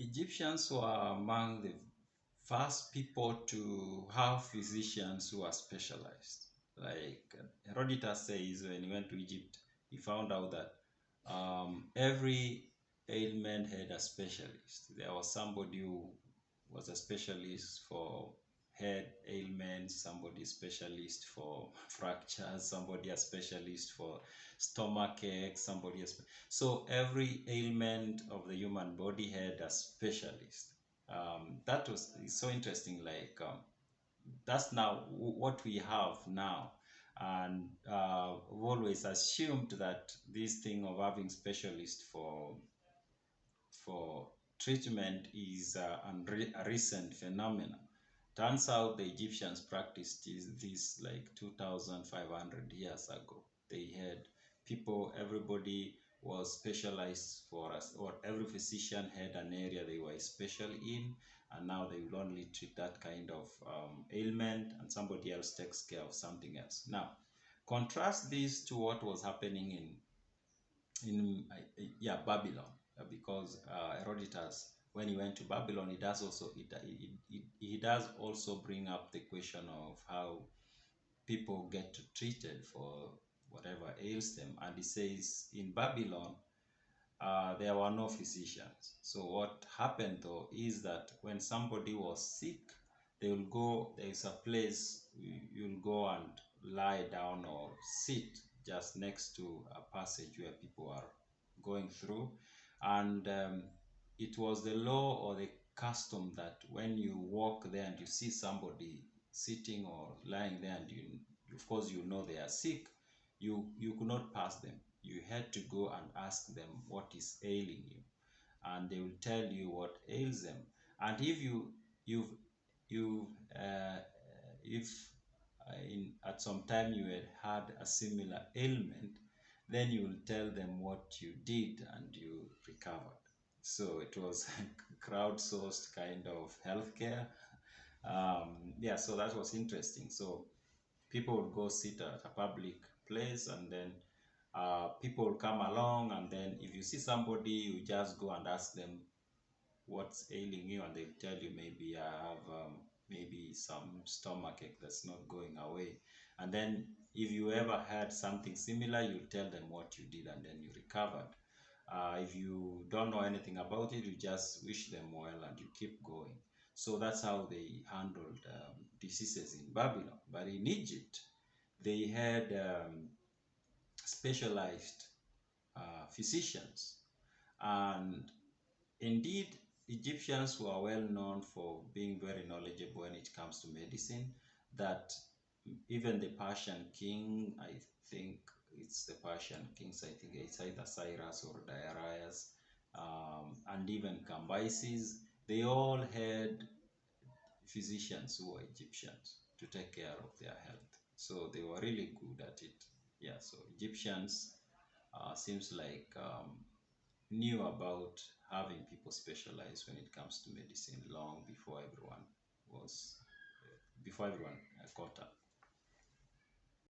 Egyptians were among the first people to have physicians who are specialized. Like Herodotus says, when he went to Egypt, he found out that every ailment had a specialist. There was somebody who was a specialist for head ailments, somebody specialist for fractures, somebody a specialist for stomach ache, so every ailment of the human body had a specialist. That was so interesting. That's now what we have now, and we've always assumed that this thing of having specialists for treatment is a recent phenomenon. Turns out the Egyptians practiced this like 2,500 years ago. They had people, everybody was specialized for us, or every physician had an area they were special in, and now they will only treat that kind of ailment, and somebody else takes care of something else. Now, contrast this to what was happening in Babylon, because Herodotus, when he went to Babylon, he does also bring up the question of how people get treated for whatever ails them, and he says in Babylon there were no physicians. So what happened though is that when somebody was sick, they will go. There is a place you'll go and lie down or sit just next to a passage where people are going through, and it was the law or the custom that when you walk there and you see somebody sitting or lying there, and of course you know they are sick, you could not pass them. You had to go and ask them what is ailing you, and they will tell you what ails them. And if you've you if in at some time you had a similar ailment, then you will tell them what you did and you recovered. So it was crowdsourced kind of healthcare. Yeah, so that was interesting. So people would go sit at a public place, and then people will come along, and then if you see somebody, you just go and ask them what's ailing you, and they'll tell you, maybe I have maybe some stomach ache that's not going away. And then if you ever had something similar, you tell them what you did, and then you recovered. If you don't know anything about it, you just wish them well and you keep going. So that's how they handled diseases in Babylon. But in Egypt, they had specialized physicians. And indeed, Egyptians were well known for being very knowledgeable when it comes to medicine, that even the Persian king, I think it's the Persian kings, I think it's either Cyrus or Darius, and even Cambyses, they all had physicians who were Egyptians to take care of their health. So they were really good at it. Yeah, so Egyptians seems like knew about having people specialize when it comes to medicine long before everyone was before everyone caught up.